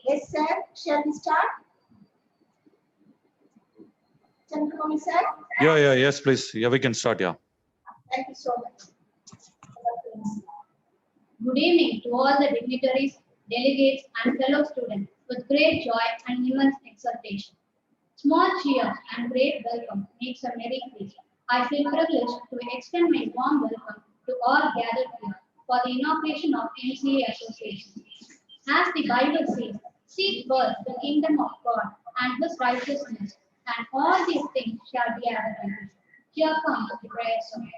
Yes, sir. Shall we start? Chandramouli, sir. Yes, please. Yeah, we can start. Yeah. Thank you so much. Good evening to all the dignitaries, delegates, and fellow students. With great joy and immense exultation, small cheer and great welcome makes a merry feast. I feel privileged to extend my warm welcome to all gathered here for the inauguration of MCA Association. As the Bible says, seek first the kingdom of God and His righteousness, and all these things shall be added unto you. Here comes the prayer song.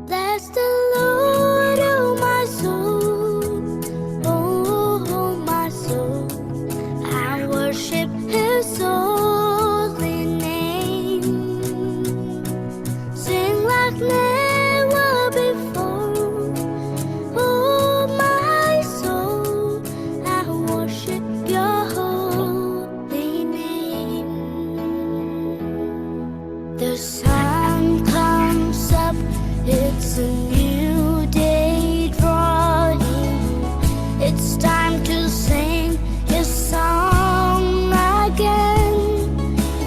Bless the Lord, oh my soul, oh my soul. I worship His holy name. Sing like never before, oh my soul. I worship Your holy name. The sun comes up, it's a new day drawing. It's time to sing His song again.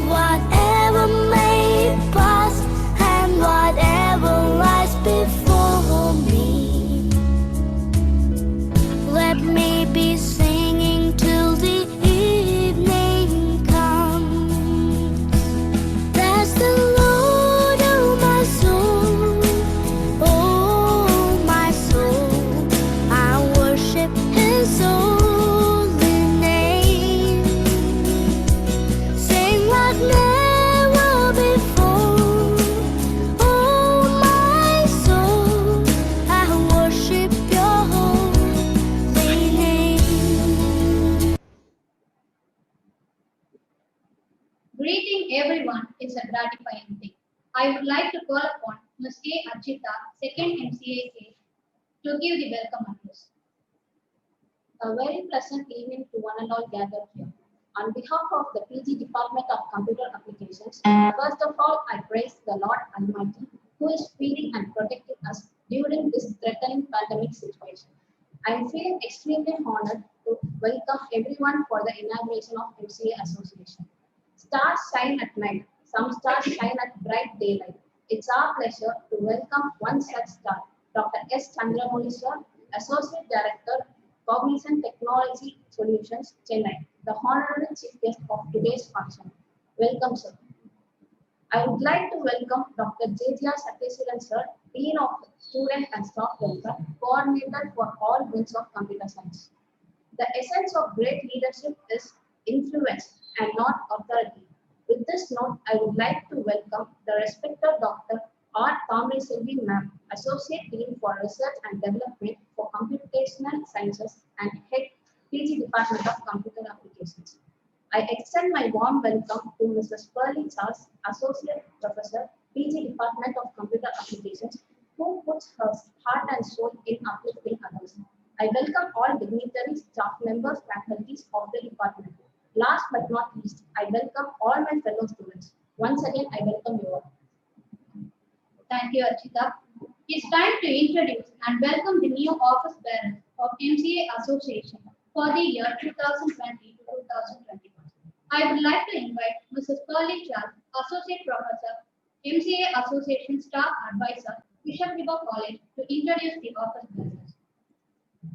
Whatever may pass and whatever lies before me, let me be singing till the evening comes. Bless the Lord, oh my soul, oh my soul. I worship His holy name. Sing like never before, oh my soul. I worship Your holy name. Greeting everyone is a gratifying thing. I would like to call upon Ms. A. Archita, second MCA case, to give the welcome address. A very pleasant evening to one and all gathered here. On behalf of the PG Department of Computer Applications, first of all, I praise the Lord Almighty, who is feeding and protecting us during this threatening pandemic situation. I am feeling extremely honored to welcome everyone for the inauguration of MCA Association. Stars shine at night, some stars shine at bright daylight. It's our pleasure to welcome one such star, Dr. S. Chandramouli sir, Associate Director, Cognizant Technology Solutions, Chennai, the honorable chief guest of today's function. Welcome, sir. I would like to welcome Dr. J.J.R. Satyasiran sir, Dean of Student and Staff Welfare, Coordinator for all wings of Computer Science. The essence of great leadership is influence and not authority. With this note, I would like to welcome the respected Dr. R. Thamri Selvi Ma'am, Associate Dean for Research and Development for Computational Sciences and Head PG Department of Computer Applications. I extend my warm welcome to Mrs. Pearlie Charles, Associate Professor, PG Department of Computer Applications, who puts her heart and soul in uplifting others. I welcome all dignitaries, staff members, faculties of the department. Last but not least, I welcome all my fellow students. Once again, I welcome you all. Thank you, Archita. It's time to introduce and welcome the new office bearers of MCA Association for the year 2020 to 2021. I would like to invite Mrs. Pearlie Charles, Associate Professor, MCA Association Staff Advisor, Bishop River College, to introduce the office bearers.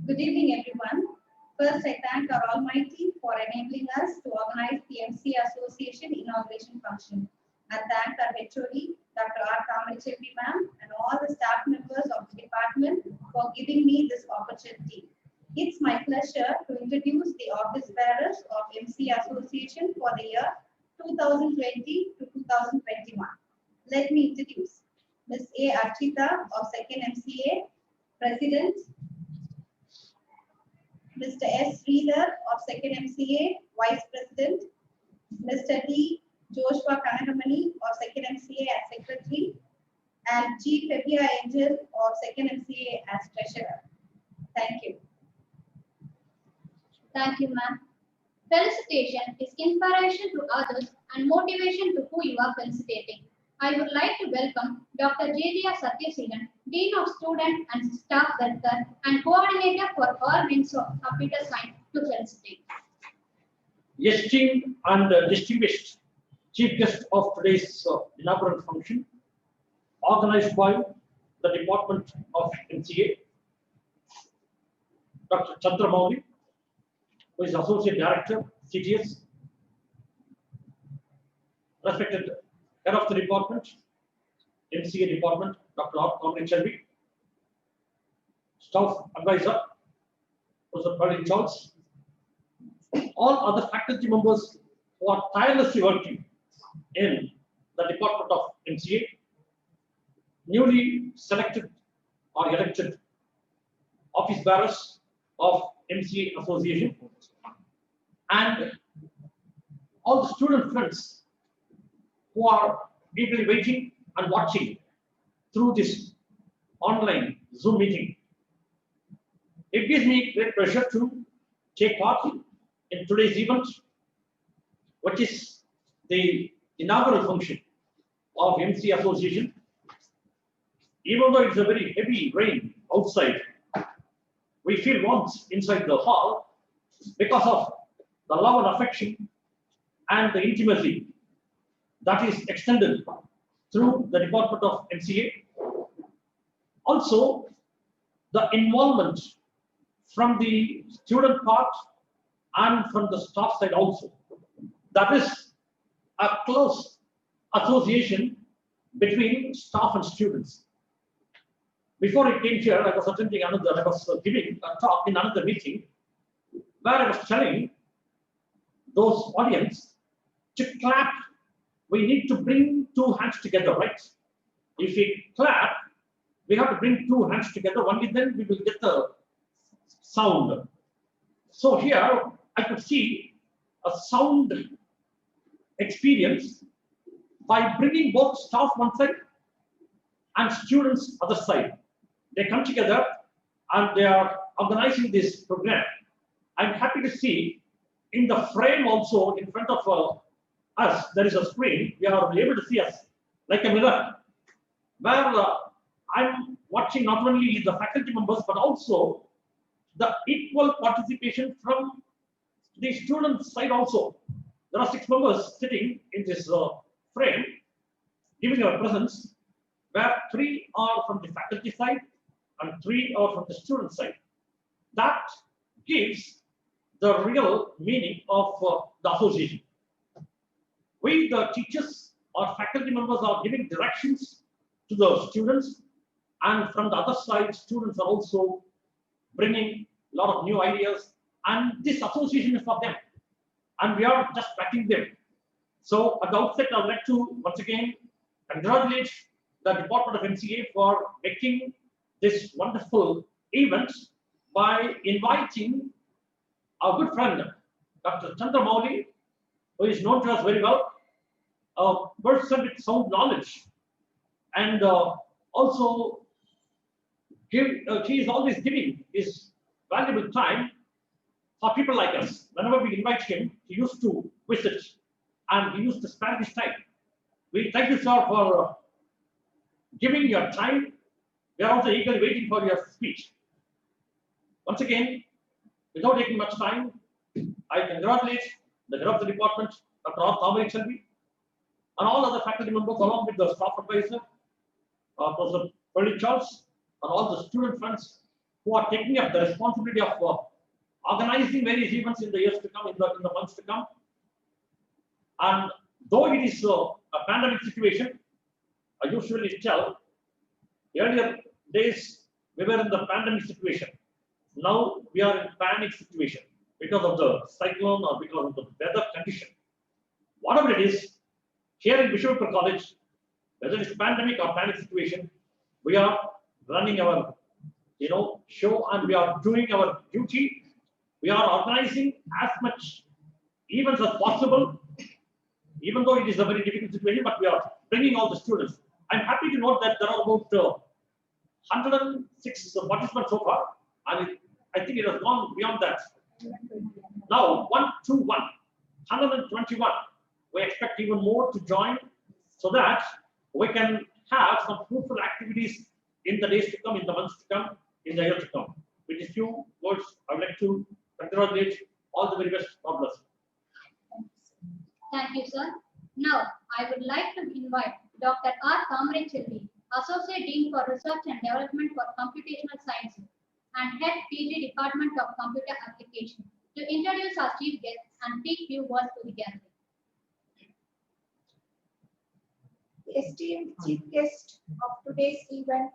Good evening, everyone. First, I thank our Almighty for enabling us to organize the MCA Association inauguration function. I thank our HOD, Dr. R. Thamri Selvi ma'am, and all the staff members of the department for giving me this opportunity. It's my pleasure to introduce the office bearers of MC Association for the year 2020 to 2021. Let me introduce Ms. A. Archita of 2nd MCA, President, Mr. S. Sridhar of 2nd MCA, Vice President, Mr. D. Joshua Kanakamani of 2nd MCA as Secretary, and G. Febia Angel of 2nd MCA as Treasurer. Thank you. Thank you, ma'am. Felicitation is inspiration to others and motivation to who you are felicitating. I would like to welcome Dr. J.J. Satyasilan, Dean of Student and Staff Welfare and Coordinator for all wings of Computer Science, to felicitate. Esteemed and distinguished chief guest of today's inaugural function, organized by the Department of MCA, Dr. Chandra Mauli, who is Associate Director, CTS, respected Head of the Department, MCA Department, Dr. R. Kamini Chelvi, Staff Advisor, Professor Pearlie Charles, all other faculty members who are tirelessly working in the Department of MCA, newly selected or elected office bearers of MCA Association, and all the student friends who are eagerly waiting and watching through this online Zoom meeting. It gives me great pleasure to take part in today's event, which is the inaugural function of MC Association. Even though it's a very heavy rain outside, we feel warmth inside the hall because of the love and affection and the intimacy that is extended through the Department of MCA. Also, the involvement from the student part and from the staff side also. That is a close association between staff and students. Before I came here, I was attending another, I was giving a talk in another meeting where I was telling those audience to clap. We need to bring two hands together, right? If we clap, we have to bring two hands together, only then we will get the sound. So here I could see a sound experience by bringing both staff one side and students other side. They come together and they are organizing this program. I'm happy to see in the frame also in front of us, there is a screen. We are able to see us like a mirror, where I'm watching not only the faculty members, but also the equal participation from the student side also. There are 6 members sitting in this frame, giving our presence, where 3 are from the faculty side and 3 are from the student side. That gives the real meaning of the association. We, the teachers or faculty members, are giving directions to the students, and from the other side, students are also bringing a lot of new ideas, and this association is for them, and we are just backing them. So at the outset, I would like to once again congratulate the Department of MCA for making this wonderful event by inviting our good friend, Dr. Chandra Mauli, who is known to us very well, a person with sound knowledge, and also he is always giving his valuable time for people like us. Whenever we invite him, he used to visit and he used to spend his time. We thank you, sir, for giving your time. We are also eagerly waiting for your speech. Once again, without taking much time, I congratulate the head of the department, Dr. R. Kamini Chelvi, and all other faculty members, along with the staff advisor, Professor Pearlie Charles, and all the student friends who are taking up the responsibility of organizing various events in the years to come, in the months to come. And though it is a pandemic situation, I usually tell, earlier days we were in the pandemic situation. Now we are in panic situation because of the cyclone or because of the weather condition. Whatever it is, here in Bishopur College, whether it's pandemic or panic situation, we are running our show and we are doing our duty. We are organizing as much events as possible, even though it is a very difficult situation, but we are bringing all the students. I'm happy to note that there are about 106 participants so far, and I think it has gone beyond that. Now, 121. We expect even more to join so that we can have some fruitful activities in the days to come, in the months to come, in the year to come. With these few words, I would like to congratulate all the very best. God bless. Thank you, sir. Now, I would like to invite Dr. R. Kamrechelli, Associate Dean for Research and Development for Computational Sciences and Head PG Department of Computer Application, to introduce our chief guest and speak few words to the gathering. The esteemed chief guest of today's event,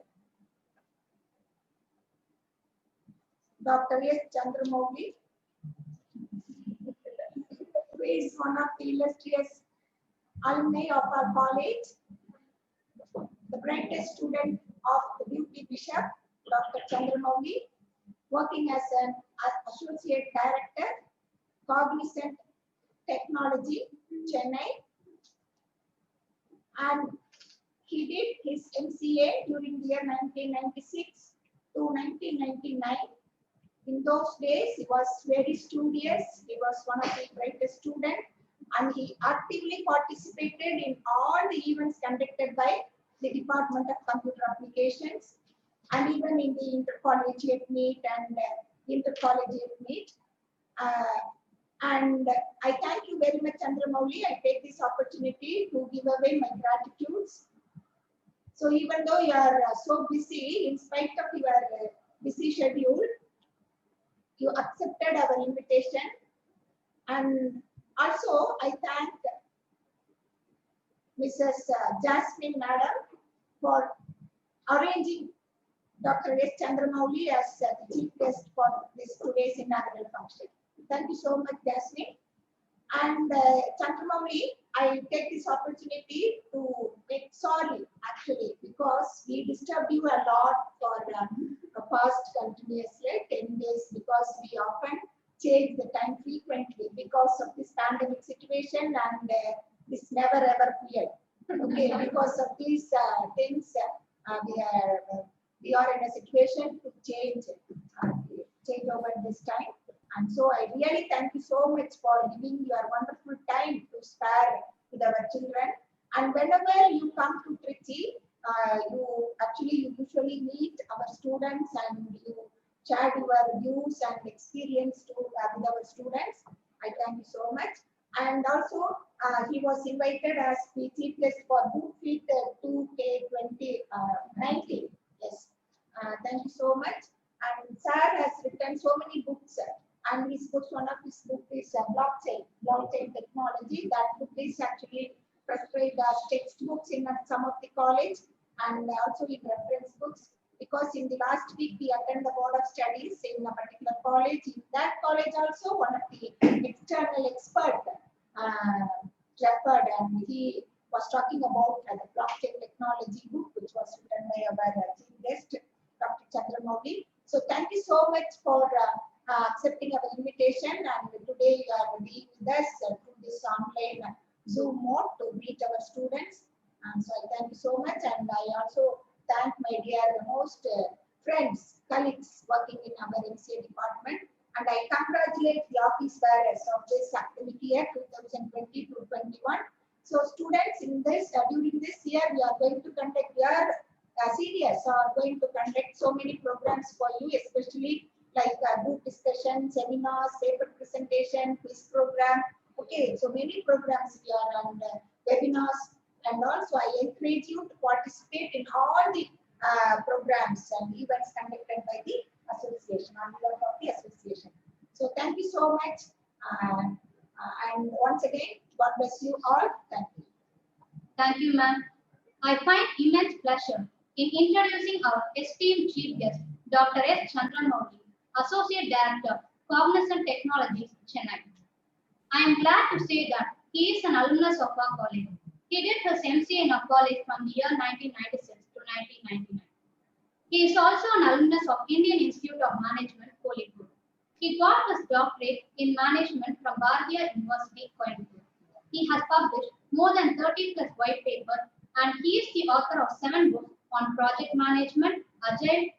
Dr. S. Chandramouli, who is one of the illustrious alumni of our college, the brightest student of the beauty bishop, Dr. Chandramouli, working as an associate director, Cognizant Technology, Chennai. And he did his MCA during the year 1996 to 1999. In those days, he was very studious. He was one of the brightest students, and he actively participated in all the events conducted by the Department of Computer Applications, and even in the intercollegiate meet and intercollegiate meet. And I thank you very much, Chandramouli. I take this opportunity to give away my gratitudes. So even though you are so busy, in spite of your busy schedule, you accepted our invitation. And also, I thank Mrs. Jasmine Madam for arranging Dr. S. Chandramouli as the chief guest for this today's inaugural function. Thank you so much, Jasmine. And Chandramouli, I take this opportunity to make sorry, actually, because we disturbed you a lot for the past continuously 10 days, because we often change the time frequently because of this pandemic situation, and this never ever cleared. Okay, because of these things, we are in a situation to change over this time. And so I really thank you so much for giving your wonderful time to spare with our children. And whenever you come to Trichy, you usually meet our students and you share your views and experience with our students. I thank you so much. And also, he was invited as the chief guest for BookFeed 2K2019. Yes, thank you so much. And sir has written so many books. And his books, one of his books is blockchain technology. That book is actually prescribed as textbooks in some of the college and also in reference books. Because in the last week we attended the board of studies in a particular college. In that college also, one of the external expert referred, and he was talking about the blockchain technology book, which was written by our chief guest, Dr. Chandramouli. So thank you so much for accepting our invitation, and today you are being with us through this online Zoom mode to meet our students. And so I thank you so much, and I also thank my dear most friends, colleagues working in our MCA department, and I congratulate the office bearers of this activity year 2020 to 21. So students, in this during this year, we are going to conduct seniors are going to conduct so many programs for you, especially like group discussion, seminars, paper presentation, quiz program. Okay, so many programs we are on webinars, and also I encourage you to participate in all the programs and events conducted by the association, on behalf of the association. So thank you so much, and once again, God bless you all. Thank you. Thank you, ma'am. I find immense pleasure in introducing our esteemed chief guest, Dr. S. Chandramouli, Associate Director, Cognizant Technologies, Chennai. I am glad to say that he is an alumnus of our college. He did his MCA in our college from the year 1996 to 1999. He is also an alumnus of Indian Institute of Management, Kolhapur. He got his doctorate in management from Bharatiya University, Coimbatore. He has published more than 30 plus white papers, and he is the author of 7 books on project management, agile,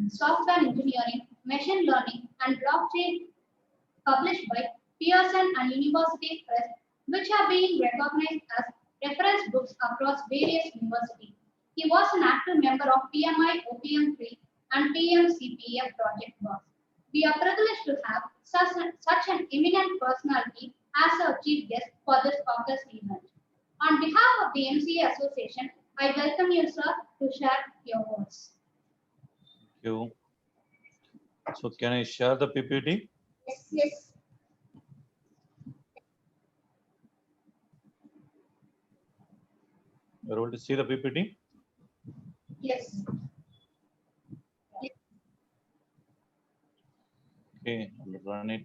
software engineering, machine learning, and blockchain, published by Pearson and University Press, which are being recognized as reference books across various universities. He was an active member of PMI OPM3 and PMCPF project boss. We are privileged to have such an eminent personality as our chief guest for this August event. On behalf of the MCA Association, I welcome you, sir, to share your words. Thank you. So can I share the PPT? Yes, yes. You're able to see the PPT? Yes. Okay, I'll run it.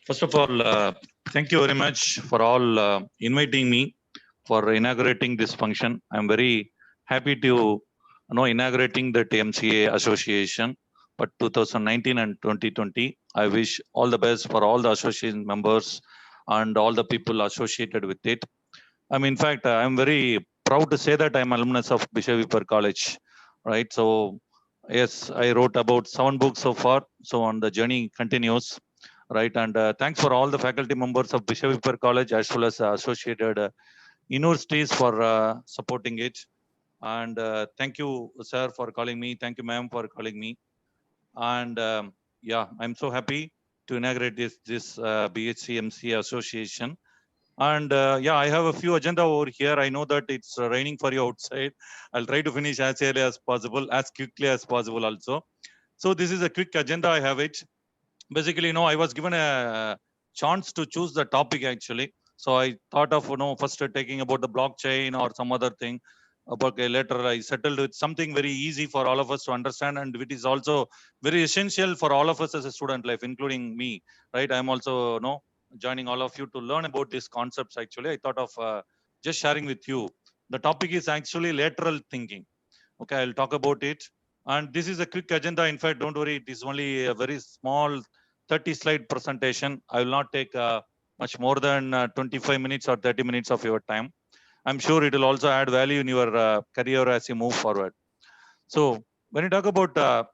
First of all, thank you very much for all inviting me for inaugurating this function. I'm very happy to inaugurating the MCA Association for 2019 and 2020. I wish all the best for all the association members and all the people associated with it. In fact, I'm very proud to say that I'm alumnus of Bishop Viper College, right? So yes, I wrote about 7 books so far. So on the journey continues, right? And thanks for all the faculty members of Bishop Viper College as well as associated universities for supporting it. And thank you, sir, for calling me. Thank you, ma'am, for calling me. And yeah, I'm so happy to inaugurate this BHC MCA Association. And yeah, I have a few agenda over here. I know that it's raining for you outside. I'll try to finish as early as possible, as quickly as possible also. So this is a quick agenda. I have it. Basically, I was given a chance to choose the topic actually. So I thought of, first taking about the blockchain or some other thing. But later I settled with something very easy for all of us to understand, and it is also very essential for all of us as a student life, including me, right? I'm also, joining all of you to learn about these concepts. Actually, I thought of just sharing with you. The topic is actually lateral thinking. Okay, I'll talk about it. And this is a quick agenda. In fact, don't worry, it is only a very small 30-slide presentation. I will not take much more than 25 minutes or 30 minutes of your time. I'm sure it will also add value in your career as you move forward. So when you talk about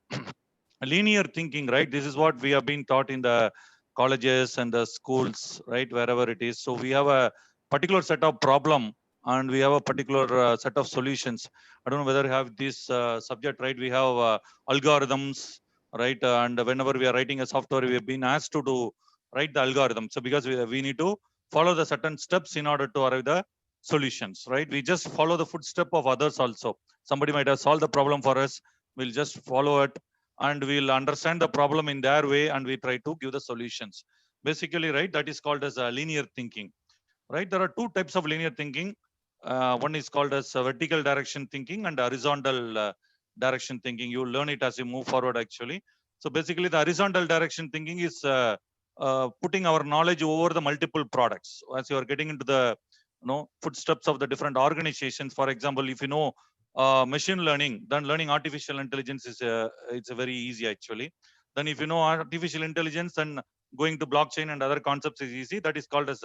linear thinking, right, this is what we have been taught in the colleges and the schools, right, wherever it is. So we have a particular set of problem and we have a particular set of solutions. I don't know whether you have this subject, right? We have algorithms, right? And whenever we are writing a software, we have been asked to write the algorithm. So because we need to follow the certain steps in order to arrive the solutions, right? We just follow the footstep of others also. Somebody might have solved the problem for us. We'll just follow it and we'll understand the problem in their way and we try to give the solutions. Basically, right, that is called as linear thinking, right? There are 2 types of linear thinking. One is called as vertical direction thinking and horizontal direction thinking. You will learn it as you move forward actually. So basically the horizontal direction thinking is putting our knowledge over the multiple products. As you are getting into the footsteps of the different organizations. For example, if you know machine learning, then learning artificial intelligence is it's a very easy actually. Then if you know artificial intelligence, then going to blockchain and other concepts is easy. That is called as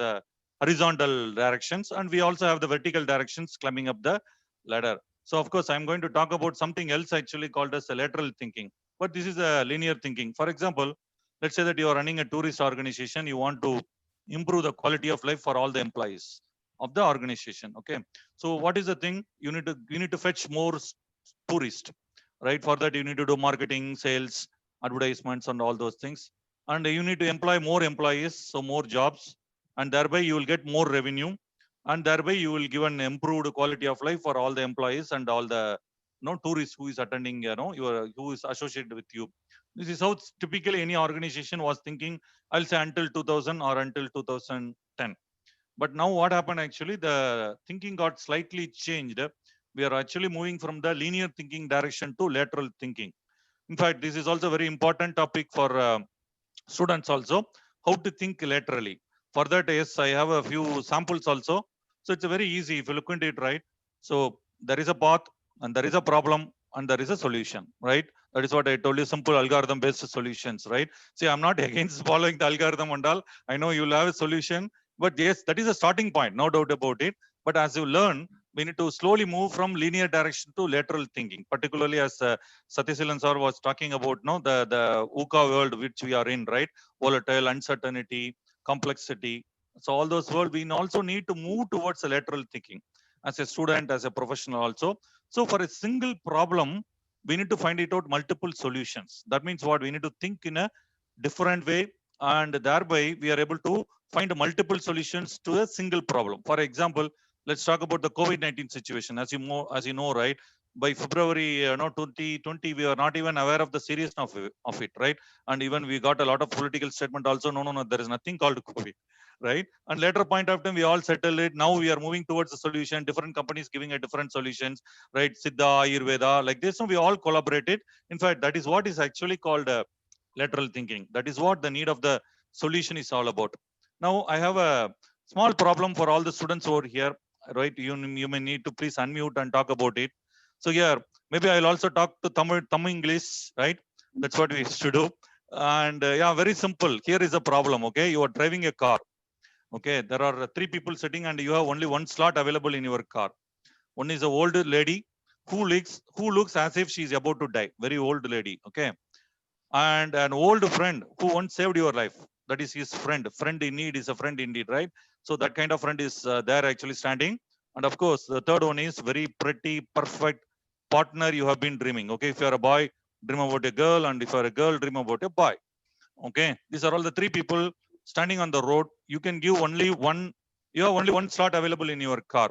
horizontal directions. And we also have the vertical directions climbing up the ladder. So of course, I'm going to talk about something else actually called as lateral thinking. But this is a linear thinking. For example, let's say that you are running a tourist organization. You want to improve the quality of life for all the employees of the organization. Okay, so what is the thing? You need to fetch more tourists, right? For that you need to do marketing, sales, advertisements and all those things, and you need to employ more employees, so more jobs, and thereby you will get more revenue, and thereby you will give an improved quality of life for all the employees and all the tourists who is attending, who is associated with you. This is how typically any organization was thinking, I'll say until 2000 or until 2010. But now what happened actually, the thinking got slightly changed we are actually moving from the linear thinking direction to lateral thinking. In fact, this is also a very important topic for students also, how to think laterally. For that, yes, I have a few samples also. So it's very easy if you look into it, right? So there is a path and there is a problem and there is a solution, right? That is what I told you, simple algorithm based solutions, right? See, I'm not against following the algorithm and all. I know you'll have a solution, but yes, that is a starting point, no doubt about it. But as you learn, we need to slowly move from linear direction to lateral thinking, particularly as Satyasilan sir was talking about, no, the VUCA world which we are in, right? Volatile, uncertainty, complexity. So all those world, we also need to move towards a lateral thinking as a student, as a professional also. So for a single problem, we need to find it out multiple solutions. That means what? We need to think in a different way, and thereby we are able to find multiple solutions to a single problem. For example, let's talk about the COVID-19 situation. As you know, right? By February, 2020, we are not even aware of the seriousness of it, right? And even we got a lot of political statement also. No, there is nothing called COVID, right? And later point of time, we all settle it. Now we are moving towards the solution. Different companies giving a different solutions, right? Siddha, Ayurveda, like this. So we all collaborated. In fact, that is what is actually called lateral thinking. That is what the need of the solution is all about. Now I have a small problem for all the students over here, right? You may need to please unmute and talk about it. So here, maybe I'll also talk to Tamil English, right? That's what we used to do. And yeah, very simple. Here is a problem. Okay, you are driving a car. Okay, there are 3 people sitting and you have only one slot available in your car. One is an old lady who looks as if she is about to die. Very old lady. Okay, and an old friend who once saved your life. That is his friend. Friend in need is a friend indeed, right? So that kind of friend is there actually standing. And of course, the third one is very pretty, perfect partner you have been dreaming. Okay, if you are a boy, dream about a girl, and if you are a girl, dream about a boy. Okay, these are all the 3 people standing on the road. You can give only one. You have only one slot available in your car.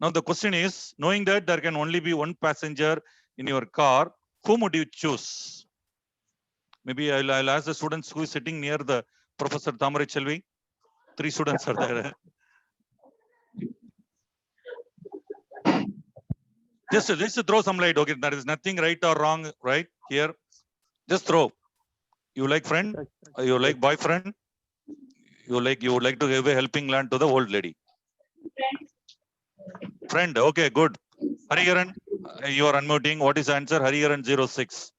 Now the question is, knowing that there can only be one passenger in your car, whom would you choose? Maybe I'll ask the students who is sitting near the Professor Thamari Chelvi. 3 students are there. Just to throw some light. Okay, there is nothing right or wrong, right? Here, just throw. You like friend? You like boyfriend? You would like to give a helping hand to the old lady. Friend. Okay, good. Hariharan, you are unmuting. What is the answer? Hariharan 06.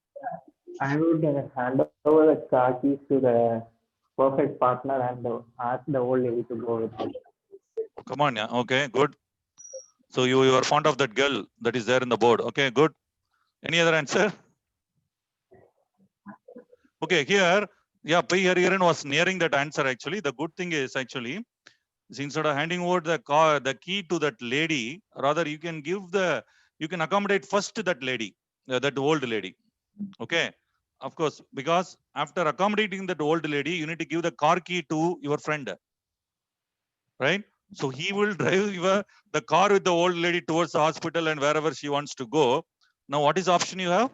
I would hand over the car keys to the perfect partner and ask the old lady to go with it. Come on, yeah. Okay, good. So you are fond of that girl that is there in the board. Okay, good. Any other answer? Okay, here, yeah, P. Hariharan was nearing that answer actually. The good thing is actually, instead of handing over the key to that lady, rather you can accommodate first that lady, that old lady. Okay, of course, because after accommodating that old lady, you need to give the car key to your friend, right? So he will drive the car with the old lady towards the hospital and wherever she wants to go. Now, what is the option you have?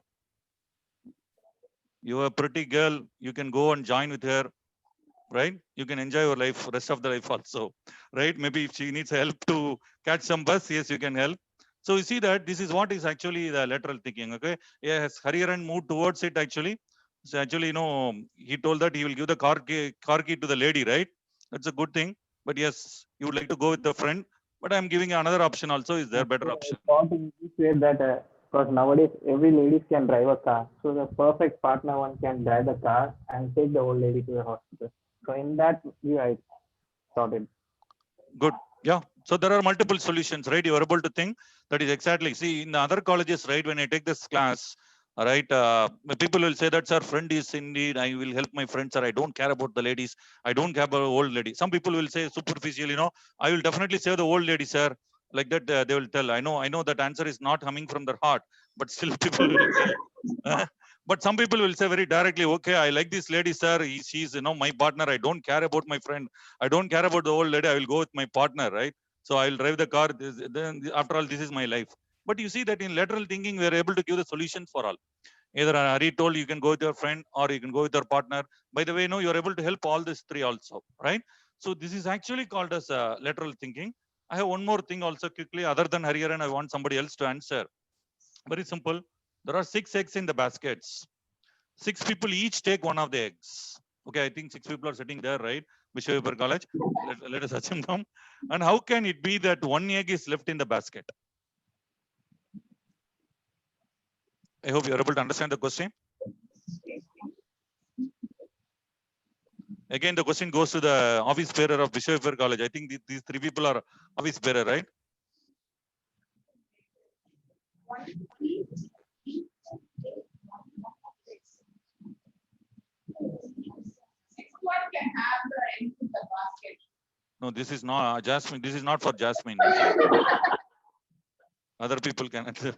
You are a pretty girl. You can go and join with her, right? You can enjoy your life, rest of the life also, right? Maybe if she needs help to catch some bus, yes, you can help. So you see that this is what is actually the lateral thinking. Okay, yes, Hariharan moved towards it actually. So actually, he told that he will give the car key to the lady, right? That's a good thing. But yes, you would like to go with the friend. But I'm giving another option also. Is there better option? I thought in this way that because nowadays every lady can drive a car, so the perfect partner one can drive the car and take the old lady to the hospital. So in that view, I thought it. Good. Yeah. So there are multiple solutions, right? You are able to think. That is exactly. See, in the other colleges, right? When I take this class, right? People will say that, sir, friend is indeed, I will help my friends, sir. I don't care about the ladies. I don't care about old lady. Some people will say superficial, I will definitely save the old lady, sir. Like that, they will tell. I know that answer is not coming from their heart, but still people will tell. But some people will say very directly, okay, I like this lady, sir. She's, my partner. I don't care about my friend. I don't care about the old lady. I will go with my partner, right? So I will drive the car. Then after all, this is my life. But you see that in lateral thinking, we are able to give the solution for all. Either Hari told you can go with your friend or you can go with your partner. By the way, you are able to help all these 3 also, right? So this is actually called as lateral thinking. I have one more thing also quickly, other than Hariharan, I want somebody else to answer. Very simple. There are 6 eggs in the baskets. 6 people each take one of the eggs. Okay, I think 6 people are sitting there, right? Vishwanath College. Let us assume them. And how can it be that one egg is left in the basket? I hope you are able to understand the question. Again, the question goes to the office bearer of Vishwanath College. I think these 3 people are office bearer, right? Sixth one can have the eggs in the basket. No, this is not Jasmine. This is not for Jasmine. Other people can answer.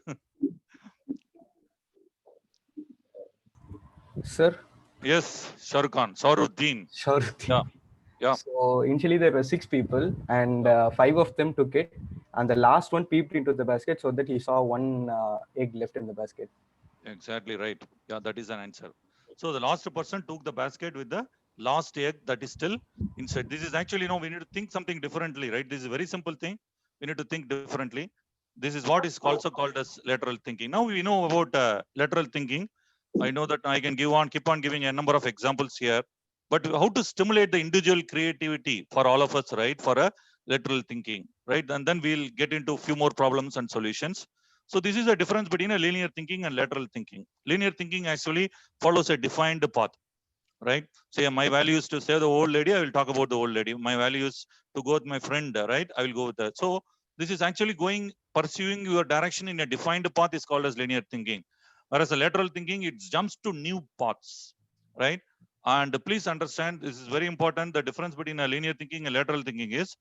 Sir, Yes, Shahrukh Sauruddin. sure. Yeah, yeah. So initially there were 6 people, and 5 of them took it, and the last one peeped into the basket so that he saw one egg left in the basket. Exactly right. Yeah, that is an answer. So the last person took the basket with the last egg that is still inside. This is actually, we need to think something differently, right? This is a very simple thing. We need to think differently. This is what is also called as lateral thinking. Now we know about lateral thinking. I know that I can keep on giving a number of examples here, but how to stimulate the individual creativity for all of us, right? For a lateral thinking, right? And then we'll get into a few more problems and solutions. So this is a difference between a linear thinking and lateral thinking. Linear thinking actually follows a defined path, right? Say my value is to save the old lady, I will talk about the old lady. My value is to go with my friend, right? I will go with that. So this is actually pursuing your direction in a defined path is called as linear thinking. Whereas a lateral thinking, it jumps to new paths, right? And please understand, this is very important. The difference between a linear thinking and lateral thinking is,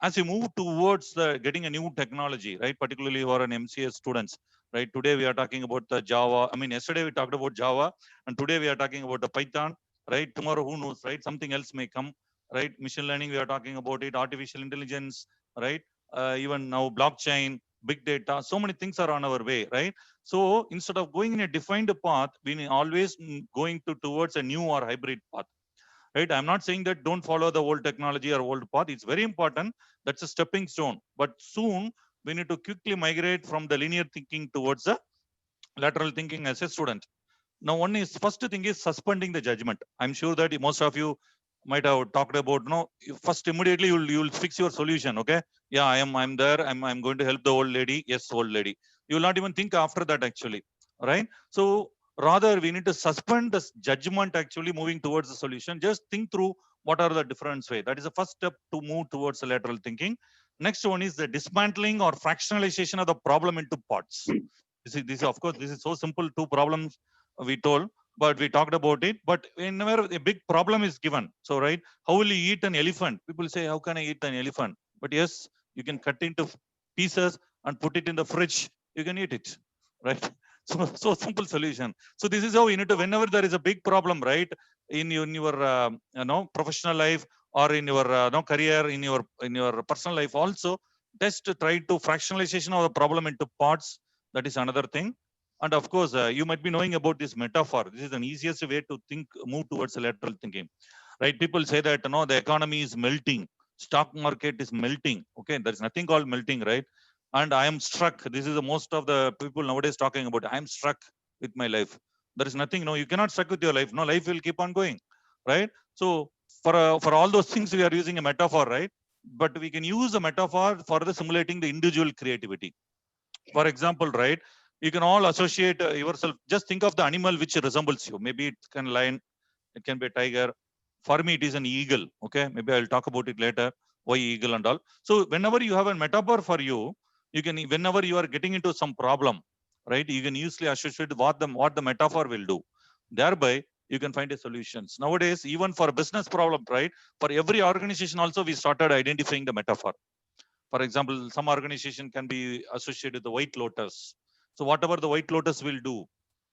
as you move towards getting a new technology, right? Particularly for an MCA students, right? Today we are talking about the Java. I mean, yesterday we talked about Java, and today we are talking about the Python, right? Tomorrow, who knows, right? Something else may come, right? Machine learning, we are talking about it. Artificial intelligence, right? Even now blockchain, big data, so many things are on our way, right? So instead of going in a defined path, we always going towards a new or hybrid path, right? I'm not saying that don't follow the old technology or old path. It's very important. That's a stepping stone. But soon we need to quickly migrate from the linear thinking towards the lateral thinking as a student. Now, first thing is suspending the judgment. I'm sure that most of you might have talked about, first immediately you'll fix your solution. Okay. Yeah, I'm there. I'm going to help the old lady. Yes, old lady. You will not even think after that actually. Right. So rather we need to suspend the judgment actually moving towards the solution. Just think through what are the different ways. That is the first step to move towards the lateral thinking. Next one is the dismantling or fractionalization of the problem into parts. This of course, this is so simple. 2 problems we told, but we talked about it. But whenever a big problem is given, so right, how will you eat an elephant? People say, how can I eat an elephant? But yes, you can cut into pieces and put it in the fridge. You can eat it, right? So simple solution. So this is how you need to, whenever there is a big problem, right, in your professional life or in your career, in your personal life also, just try to fractionalization of the problem into parts. That is another thing. And of course, you might be knowing about this metaphor. This is an easiest way to move towards lateral thinking, right? People say that the economy is melting, stock market is melting. Okay, there is nothing called melting, right? And I am struck. This is the most of the people nowadays talking about. I am struck with my life. There is nothing. No, you cannot struck with your life. No, life will keep on going, right? So for all those things, we are using a metaphor, right? But we can use a metaphor for the simulating the individual creativity. For example, right? You can all associate yourself. Just think of the animal which resembles you. Maybe it can lion, it can be a tiger. For me, it is an eagle. Okay, maybe I'll talk about it later. Why eagle and all. So whenever you have a metaphor for you, you can, whenever you are getting into some problem, right? You can easily associate what the metaphor will do. Thereby, you can find a solutions. Nowadays, even for a business problem, right? For every organization, also we started identifying the metaphor. For example, some organization can be associated with the white lotus. So whatever the white lotus will do,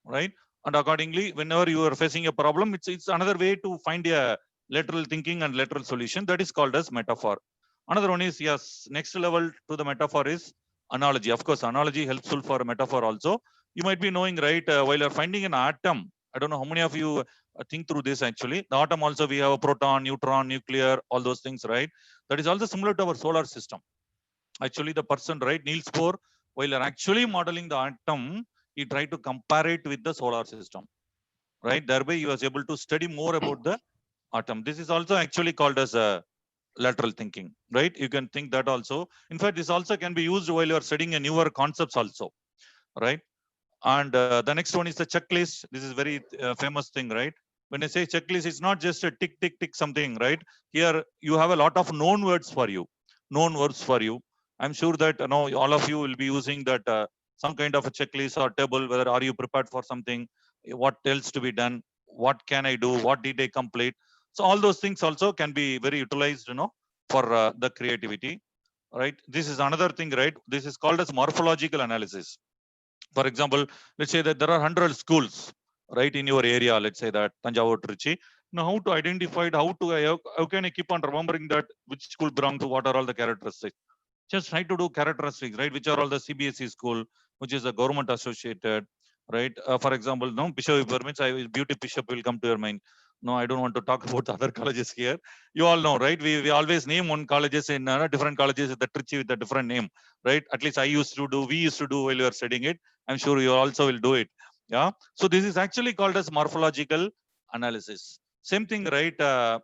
right? And accordingly, whenever you are facing a problem, it's another way to find a lateral thinking and lateral solution. That is called as metaphor. Another one is, yes, next level to the metaphor is analogy. Of course, analogy helpful for a metaphor also. You might be knowing, right, while you're finding an atom, I don't know how many of you think through this actually. The atom also, we have a proton, neutron, nuclear, all those things, right? That is also similar to our solar system. Actually, the person, right, Niels Bohr, while you're actually modeling the atom, he tried to compare it with the solar system, right? Thereby, he was able to study more about the atom. This is also actually called as a lateral thinking, right? You can think that also. In fact, this also can be used while you are studying a newer concepts also, right? And the next one is the checklist. This is very famous thing, right? When I say checklist, it's not just a tick, tick, tick something, right? Here you have a lot of known words for you, known words for you. I'm sure that all of you will be using that some kind of a checklist or table. Whether are you prepared for something? What else to be done? What can I do? What did I complete? So all those things also can be very utilized, for the creativity, right? This is another thing, right? This is called as morphological analysis. For example, let's say that there are 100 schools, right, in your area. Let's say that Tanjavur, Trichy. Now, how to identify it? How can I keep on remembering that which school belong to what are all the characteristics? Just try to do characteristics, right? Which are all the CBSE school, which is a government associated, right? For example, no, Bishop means Beauty Bishop will come to your mind. No, I don't want to talk about the other colleges here. You all know, right? We always name one colleges in different colleges with the Trichy with a different name, right? At least we used to do while you are studying it. I'm sure you also will do it. Yeah. So this is actually called as morphological analysis. Same thing, right?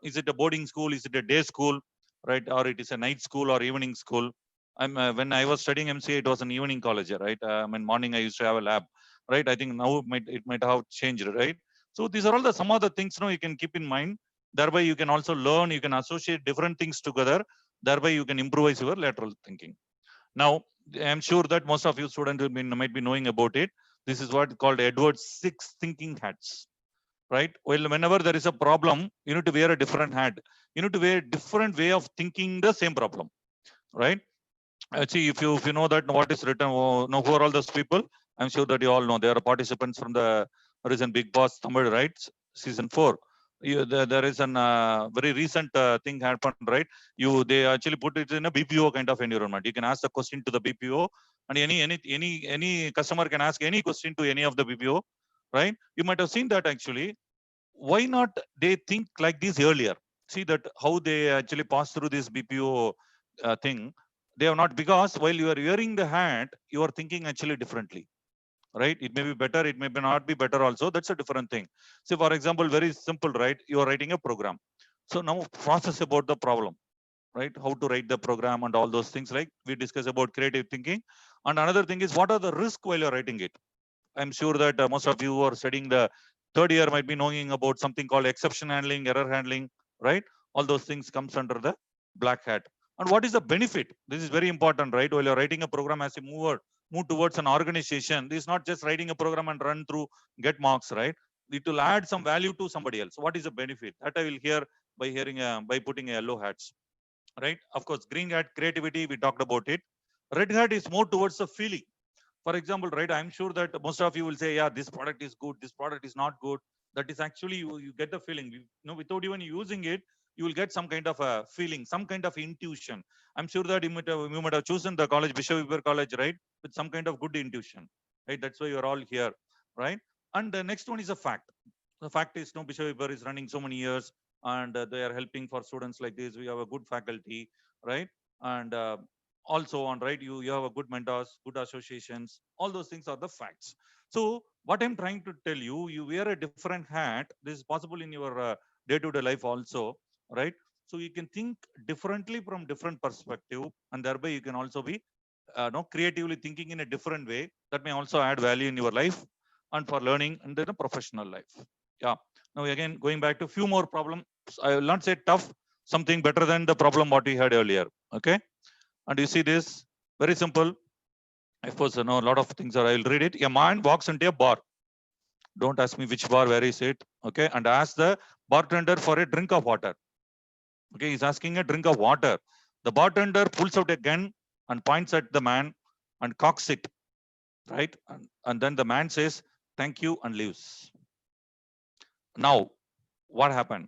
Is it a boarding school? Is it a day school? Right? Or it is a night school or evening school? When I was studying MCA, it was an evening college, right? Morning I used to have a lab, right? I think now it might have changed, right? So these are all the some of the things you can keep in mind. Thereby you can also learn, you can associate different things together. Thereby you can improvise your lateral thinking. Now, I'm sure that most of you students might be knowing about it. This is what called Edwards 6 thinking hats, right? Well, whenever there is a problem, you need to wear a different hat. You need to wear a different way of thinking the same problem, right? See, if you know that what is written, who are all those people? I'm sure that you all know. They are participants from the recent Big Boss Tamil, right? Season 4. There is an very recent thing happened, right? They actually put it in a BPO kind of environment. You can ask the question to the BPO, and any customer can ask any question to any of the BPO, right? You might have seen that actually. Why not they think like this earlier? See that how they actually pass through this BPO thing. They have not, because while you are wearing the hat, you are thinking actually differently, right? It may be better, it may not be better also. That's a different thing. So for example, very simple, right? You are writing a program. So now process about the problem, right? How to write the program and all those things, like we discuss about creative thinking. And another thing is, what are the risks while you're writing it? I'm sure that most of you who are studying the third year might be knowing about something called exception handling, error handling, right? All those things comes under the black hat. And what is the benefit? This is very important, right? While you're writing a program, as you move towards an organization, this is not just writing a program and run through, get marks, right? It will add some value to somebody else. What is the benefit? That I will hear by putting a yellow hats, right? Of course, green hat, creativity, we talked about it. Red hat is more towards the feeling. For example, right, I'm sure that most of you will say, yeah, this product is good, this product is not good. That is actually, you get the feeling, without even using it, you will get some kind of a feeling, some kind of intuition. I'm sure that you might have chosen the college, Bishop Weber College, right, with some kind of good intuition, right? That's why you're all here, right? And the next one is a fact. The fact is, Bishop Weber is running so many years, and they are helping for students like this. We have a good faculty, right? And also on, right, you have a good mentors, good associations. All those things are the facts. So what I'm trying to tell you, you wear a different hat. This is possible in your day-to-day life also, right? So you can think differently from different perspective, and thereby you can also be creatively thinking in a different way. That may also add value in your life and for learning and then a professional life. Yeah. Now again, going back to a few more problems. I will not say tough, something better than the problem what we had earlier. Okay. And you see this, very simple. Of course, a lot of things are, I'll read it. A man walks into a bar. Don't ask me which bar, where is it? Okay. And ask the bartender for a drink of water. Okay. He's asking a drink of water. The bartender pulls out a gun and points at the man and cocks it. Right. And then the man says, thank you, and leaves. Now, what happened?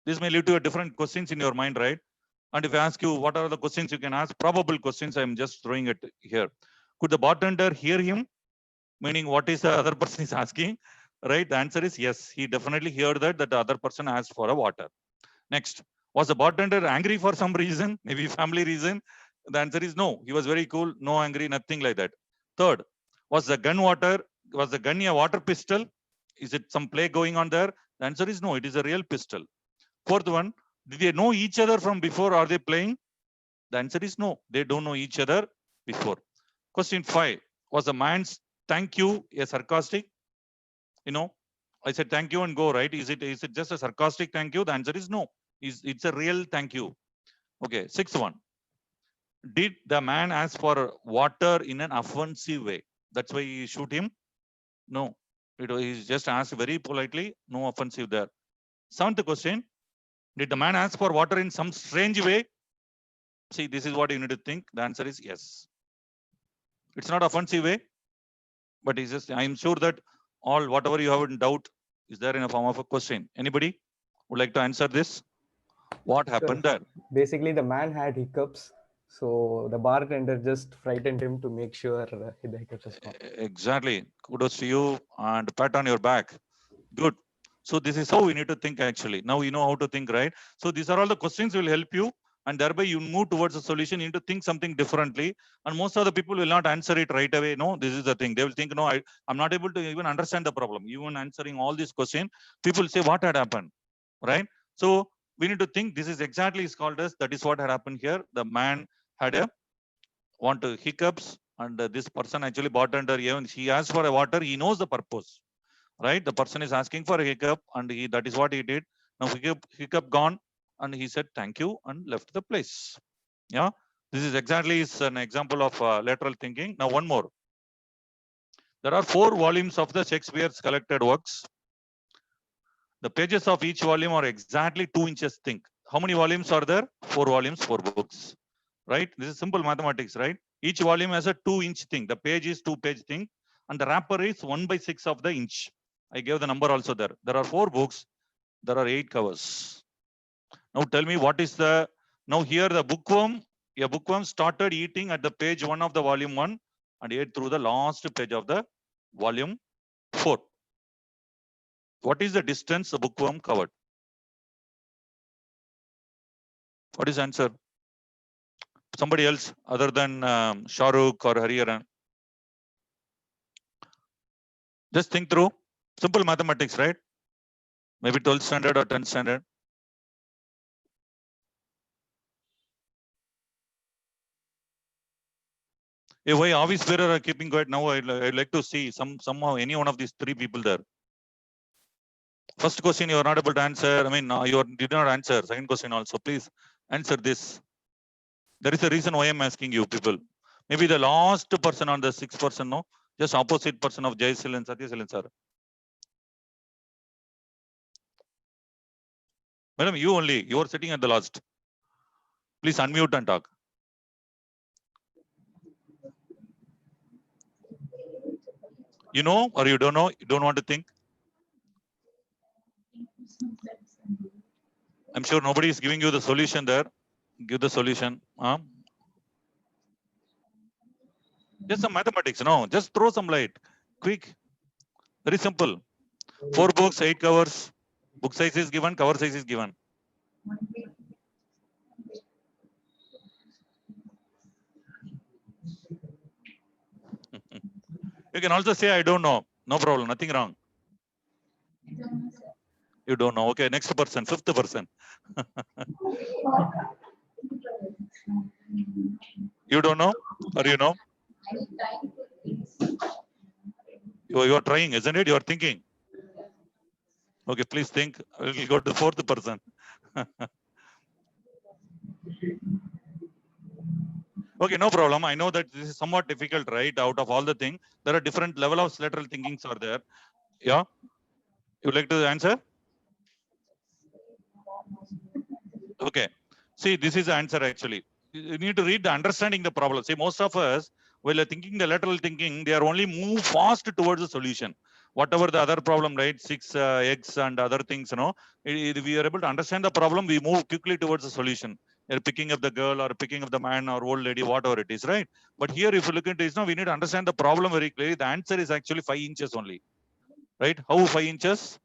This may lead to a different questions in your mind, right? And if I ask you, what are the questions you can ask? Probable questions, I'm just throwing it here. Could the bartender hear him? Meaning, what is the other person is asking? Right? The answer is yes. He definitely heard that the other person asked for a water. Next, was the bartender angry for some reason? Maybe family reason? The answer is no. He was very cool, no angry, nothing like that. Third, was the gun a water pistol? Is it some play going on there? The answer is no, it is a real pistol. Fourth one, did they know each other from before? Are they playing? The answer is no, they don't know each other before. Question 5, was the man's thank you a sarcastic? You know, I said thank you and go, right? Is it just a sarcastic thank you? The answer is no. It's a real thank you. Okay, sixth one. Did the man ask for water in an offensive way? That's why he shoot him? No. He just asked very politely, no offensive there. Seventh question. Did the man ask for water in some strange way? See, this is what you need to think. The answer is yes. It's not offensive way, but it's just, I'm sure that all whatever you have in doubt is there in a form of a question. Anybody would like to answer this? What happened there? Basically, the man had hiccups, so the bartender just frightened him to make sure the hiccups is gone. Exactly. Kudos to you and pat on your back. Good. So this is how we need to think actually. Now you know how to think, right? So these are all the questions will help you, and thereby you move towards a solution. You need to think something differently. And most of the people will not answer it right away. No, this is the thing. They will think, no, I'm not able to even understand the problem. Even answering all these questions, people say, what had happened? Right? So we need to think this is exactly is called as that is what had happened here. The man had hiccups, and this person actually bartender, even he asked for a water, he knows the purpose. Right? The person is asking for a hiccup, and that is what he did. Now hiccup gone, and he said thank you and left the place. Yeah, this is exactly an example of lateral thinking. Now one more. There are 4 volumes of the Shakespeare's collected works. The pages of each volume are exactly 2 inches thick. How many volumes are there? 4 volumes, 4 books. Right? This is simple mathematics, right? Each volume has a 2-inch thing. The page is 2-page thing, and the wrapper is 1/6 of the inch. I gave the number also there. There are 4 books. There are 8 covers. Now tell me what is the, now here the bookworm, a bookworm started eating at the page 1 of the volume 1 and ate through the last page of the volume 4. What is the distance the bookworm covered? What is the answer? Somebody else other than Shahrukh or Hariharan? Just think through. Simple mathematics, right? Maybe 12th standard or 10th standard. Hey, why office bearer are keeping quiet now? I'd like to see somehow any one of these 3 people there. First question you are not able to answer. I mean, you did not answer. Second question also. Please answer this. There is a reason why I'm asking you people. Maybe the last person on the 6th person, no? Just opposite person of Jaisil and Satyasil sir. Madam, you only. You are sitting at the last. Please unmute and talk. You know or you don't know? You don't want to think? I'm sure nobody is giving you the solution there. Give the solution. Just some mathematics, no? Just throw some light. Quick. Very simple. 4 books, 8 covers. Book size is given, cover size is given. You can also say, I don't know. No problem, nothing wrong. You don't know. Okay, next person, 5th person. You don't know or you know? You are trying, isn't it? You are thinking. Okay, please think. We'll go to the 4th person. Okay, no problem. I know that this is somewhat difficult, right? Out of all the things, there are different level of lateral thinkings are there. Yeah. You like to answer? Okay. See, this is the answer actually. You need to read the understanding the problem. See, most of us, while thinking the lateral thinking, they are only move fast towards the solution. Whatever the other problem, right? 6 eggs and other things, you know, if we are able to understand the problem, we move quickly towards the solution. You're picking up the girl or picking up the man or old lady, whatever it is, right? But here, if you look into this, now we need to understand the problem very clearly. The answer is actually 5 inches only, right? How 5 inches?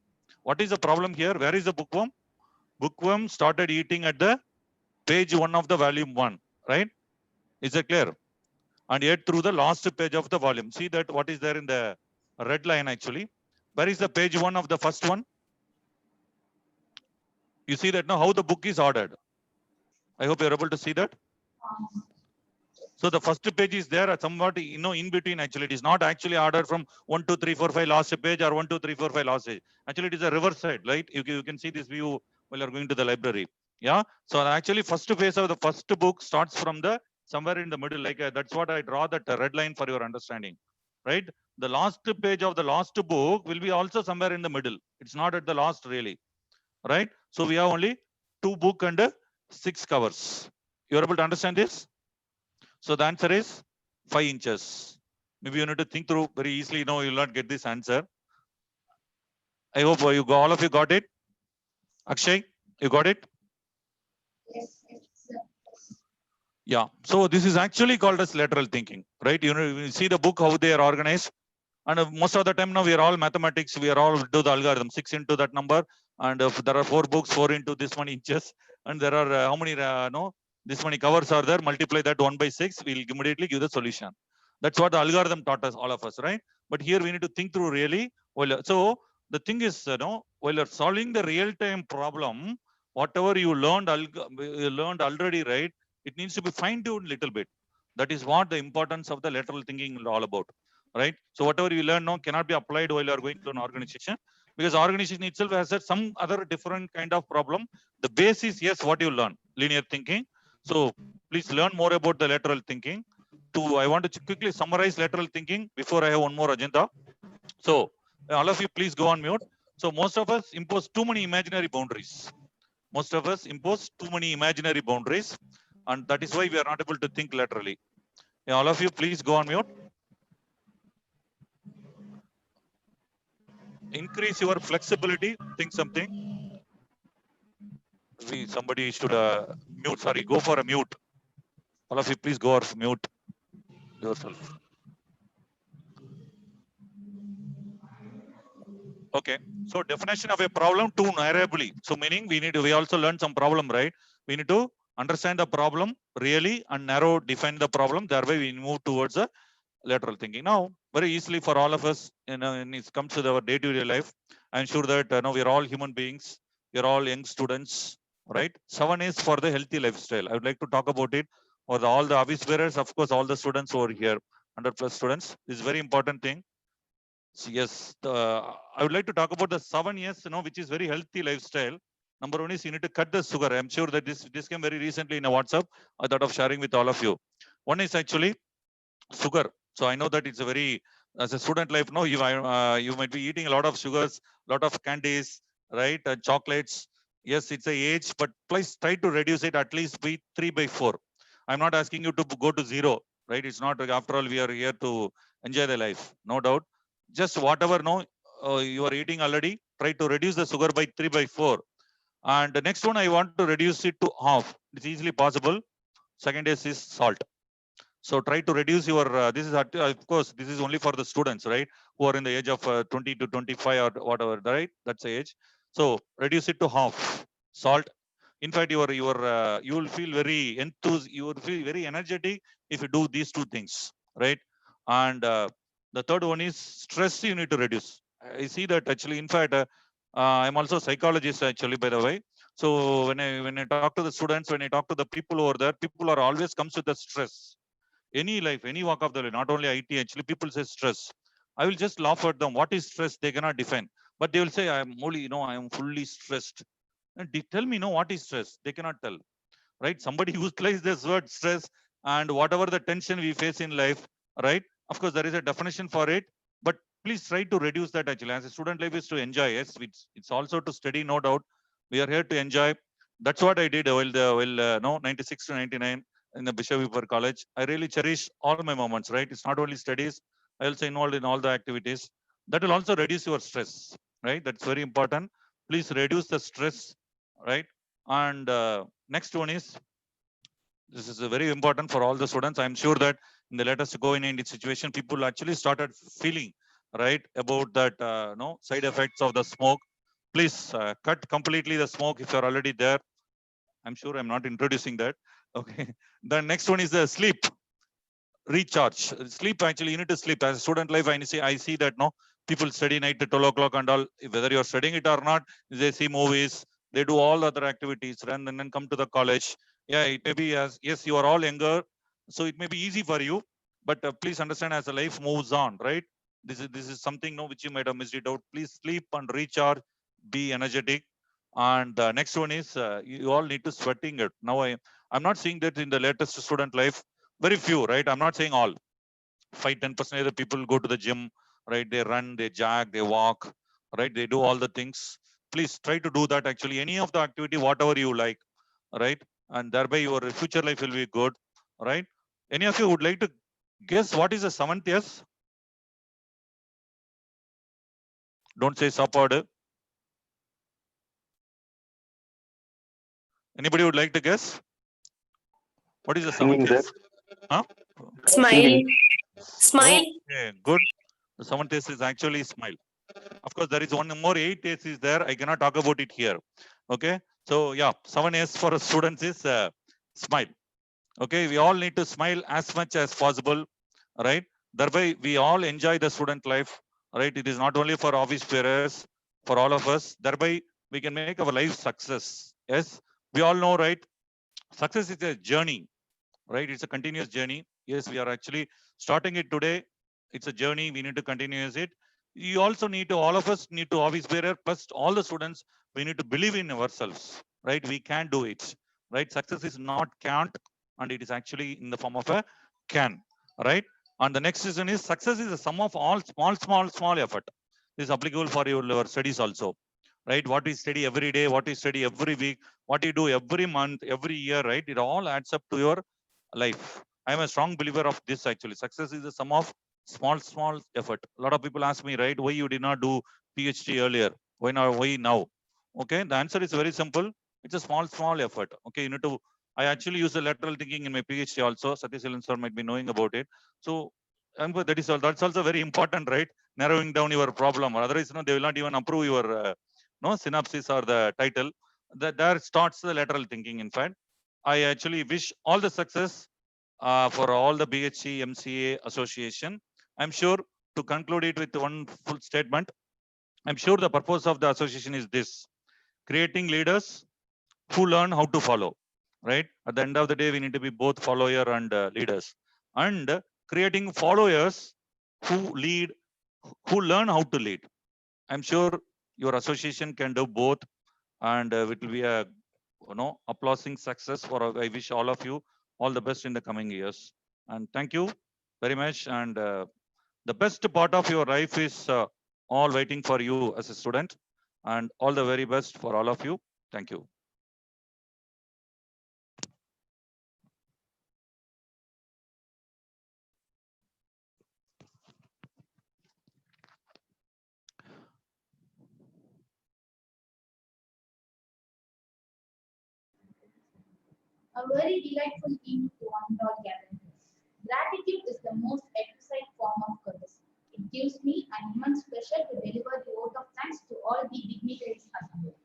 What is the problem here? Where is the bookworm? Bookworm started eating at the page 1 of the volume 1, right? Is that clear? And yet through the last page of the volume. See that what is there in the red line actually. Where is the page 1 of the first one? You see that now how the book is ordered. I hope you're able to see that. So the first page is there somewhat, in between actually. It is not actually ordered from 1, 2, 3, 4, 5 last page or 1, 2, 3, 4, 5 last page. Actually, it is a reverse side, right? You can see this view while you're going to the library. Yeah. So actually first phase of the first book starts from the somewhere in the middle. Like that's what I draw that red line for your understanding, right? The last page of the last book will be also somewhere in the middle. It's not at the last really, right? So we have only 2 book and 6 covers. You're able to understand this? So the answer is 5 inches. Maybe you need to think through very easily. No, you'll not get this answer. I hope all of you got it. Akshay, you got it? Yes, sir. Yeah. So this is actually called as lateral thinking, right? You see the book, how they are organized. And most of the time now we are all mathematics. We are all do the algorithm 6 into that number. And if there are 4 books, 4 into this many inches. And there are how many, this many covers are there, multiply that 1 by 6, we'll immediately give the solution. That's what the algorithm taught us, all of us, right? But here we need to think through really. Well, so the thing is, while you're solving the real-time problem, whatever you learned already, right? It needs to be fine-tuned a little bit. That is what the importance of the lateral thinking is all about, right? So whatever you learn now cannot be applied while you are going to an organization, because organization itself has some other different kind of problem. The base is, yes, what you learn, linear thinking. So please learn more about the lateral thinking. I want to quickly summarize lateral thinking before I have one more agenda. So all of you, please go on mute. So most of us impose too many imaginary boundaries. Most of us impose too many imaginary boundaries, and that is why we are not able to think laterally. All of you, please go on mute. Increase your flexibility. Think something. Somebody should mute. Sorry, go for a mute. All of you, please go off mute yourself. Okay. So definition of a problem too narrowly. So meaning we also learn some problem, right? We need to understand the problem really and narrow define the problem. Thereby we move towards a lateral thinking. Now, very easily for all of us, when it comes to our day-to-day life, I'm sure that we are all human beings. We are all young students, right? 7 is for the healthy lifestyle. I would like to talk about it for all the office bearers, of course, all the students over here, 100+ students. This is very important thing. So yes, I would like to talk about the 7 years, which is very healthy lifestyle. Number 1 is you need to cut the sugar. I'm sure that this came very recently in a WhatsApp. I thought of sharing with all of you. One is actually sugar. So I know that it's a very, as a student life, no, you might be eating a lot of sugars, a lot of candies, right? Chocolates. Yes, it's a age, but please try to reduce it at least by 3/4. I'm not asking you to go to 0, right? It's not, after all, we are here to enjoy the life, no doubt. Just whatever you are eating already, try to reduce the sugar by 3/4. And the next one, I want to reduce it to half. It's easily possible. Second is salt. So try to reduce your, this is, of course, this is only for the students, right? Who are in the age of 20 to 25 or whatever, right? That's the age. So reduce it to half. Salt. In fact, you will feel very enthused. You will feel very energetic if you do these 2 things, right? And the third one is stress you need to reduce. I see that actually, in fact, I'm also a psychologist actually, by the way. So when I talk to the students, when I talk to the people over there, people are always comes with the stress. Any life, any walk of the life, not only IT, actually people say stress. I will just laugh at them. What is stress? They cannot define. But they will say, I'm only, I am fully stressed. And tell me, what is stress? They cannot tell, right? Somebody utilized this word stress, and whatever the tension we face in life, right? Of course, there is a definition for it, but please try to reduce that actually. As a student life is to enjoy, yes, it's also to study, no doubt. We are here to enjoy. That's what I did while 96 to 99 in the Bishop Weber College. I really cherish all my moments, right? It's not only studies, I also involved in all the activities. That will also reduce your stress, right? That's very important. Please reduce the stress, right? And next one is, this is very important for all the students. I'm sure that in the latest COVID-19 situation, people actually started feeling, right, about that side effects of the smoke. Please cut completely the smoke if you're already there. I'm sure I'm not introducing that. Okay. The next one is the sleep. Recharge. Sleep, actually, you need to sleep. As a student life, I see that no people study night to 12 o'clock and all. Whether you're studying it or not, they see movies, they do all other activities, and then come to the college. Yeah, it may be as yes, you are all younger, so it may be easy for you. But please understand, as the life moves on, right? This is something no which you might have missed it out. Please sleep and recharge, be energetic. And the next one is you all need to sweating it. Now I'm not seeing that in the latest student life. Very few, right? I'm not saying all. 5-10% of the people go to the gym, right? They run, they jog, they walk, right? They do all the things. Please try to do that. Actually, any of the activity, whatever you like, right? And thereby your future life will be good, right? Any of you would like to guess what is the seventh S? Don't say support. Anybody would like to guess? What is the seventh Singing, S? Huh? Singing. Smile. Okay, good. The seventh S is actually smile. Of course, there is one more 8S is there. I cannot talk about it here. Okay. So yeah, 7S for students is smile. Okay. We all need to smile as much as possible. Right. Thereby, we all enjoy the student life. Right. It is not only for office bearers, for all of us. Thereby, we can make our life success. Yes. We all know, right? Success is a journey. Right. It's a continuous journey. Yes. We are actually starting it today. It's a journey. We need to continue it. You also need to, all of us need to office bearer, plus all the students, we need to believe in ourselves, right? We can do it, right? Success is not can't, and it is actually in the form of a can, right? And the next reason is success is a sum of all small effort. This is applicable for your studies also, right? What we study every day, what we study every week, what you do every month, every year, right? It all adds up to your life. I am a strong believer of this actually. Success is a sum of small effort. A lot of people ask me, right, why you did not do PhD earlier? Why not? Why now? Okay, the answer is very simple. It's a small effort. Okay, you need to. I actually use the lateral thinking in my PhD also. Satya sir might be knowing about it. So, that's also very important, right? Narrowing down your problem. Or otherwise, they will not even approve your no synopsis or the title. That there starts the lateral thinking. In fact, I actually wish all the success for all the BHC MCA association. I'm sure to conclude it with one full statement. I'm sure the purpose of the association is this: creating leaders who learn how to follow. Right? At the end of the day, we need to be both follower and leaders, and creating followers who lead, who learn how to lead. I'm sure your association can do both, and it will be a applauding success for. I wish all of you all the best in the coming years, and thank you very much. And the best part of your life is all waiting for you as a student, and all the very best for all of you. Thank you. A very delightful evening to one and all gathered. Gratitude is the most exquisite form of courtesy. It gives me an immense pleasure to deliver the vote of thanks to all the dignitaries assembled.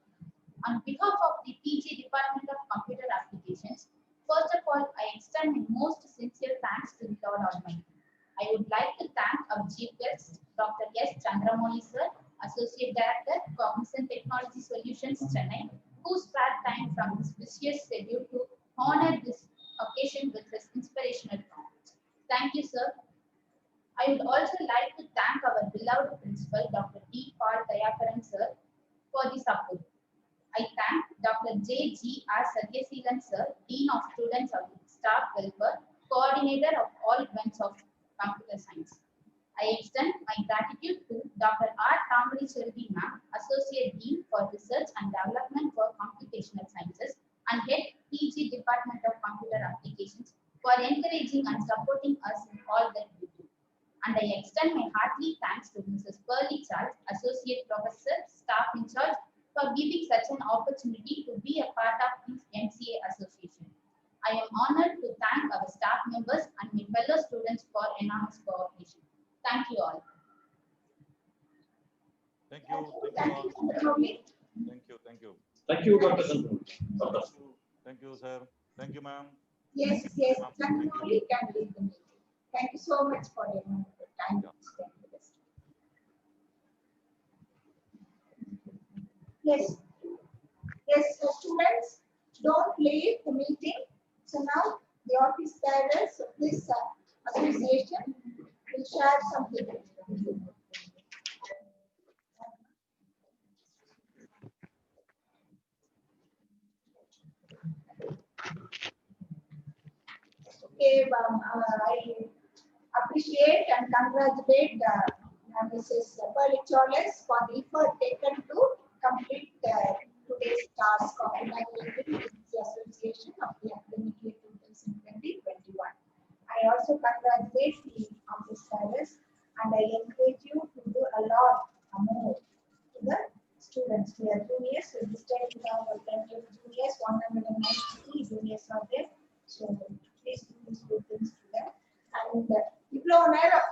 On behalf of the PG Department of Computer Applications, first of all, I extend my most sincere thanks to the Lord Almighty. I would like to thank our chief guest, Dr. S. Chandramouli sir, Associate Director, Cognizant Technology Solutions, Chennai, who spared time from his busiest schedule to honor this occasion with his inspirational comments. Thank you, sir. I would also like to thank our beloved principal, Dr. D. Paul Dayakaran sir, for the support. I thank Dr. J. G. R. Satyaseelan sir, Dean of Students of Staff Welfare, Coordinator of all events of Computer Science. I extend my gratitude to Dr. R. Tamari Chelvi ma'am, Associate Dean for Research and Development for Computational Sciences and Head PG Department of Computer Applications for encouraging and supporting us in all that we do. And I extend my hearty thanks to Mrs. Pearlie Charles, Associate Professor, Staff in Charge, for giving such an opportunity to be a part of this MCA association. I am honored to thank our staff members and my fellow students for enormous cooperation. Thank you all. Thank you. Thank you, Chandramouli. Thank you. Thank you, Dr. Chandran. Thank you, sir. Thank you, ma'am. Yes, Chandramouli can lead the meeting. Thank you so much for your time you spent with us. Yes, students, don't leave the meeting. So now the office bearers of this association will share something. Okay, I appreciate and congratulate Mrs. Pearlie Charles for the effort taken to complete today's task of inaugurating the Association of the Academic Year 2020-21. I also congratulate the office bearers and I encourage you to do a lot more to the students. We are juniors, so this time we have plenty of juniors, 193 juniors are there. So please do these good things to them. And இவ்வளோ நேரம்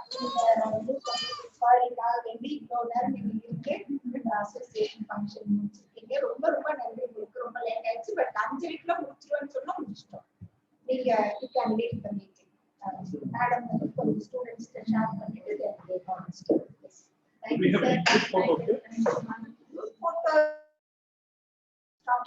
சாரிக்காக வேண்டி இவ்வளோ நேரம் நீங்க இருக்கு association function முடிச்சிருக்கீங்க. ரொம்ப நன்றி உங்களுக்கு. ரொம்ப லேட் ஆயிடுச்சு, பட் 5:30 முடிச்சிருவேன்னு சொன்னா முடிச்சிட்டோம். நீங்க you can lead the meeting. Madam கொஞ்சம் ஸ்டூடெண்ட்ஸ் ஷேர் பண்ணிட்டு they can start this. Thank you, sir. Stop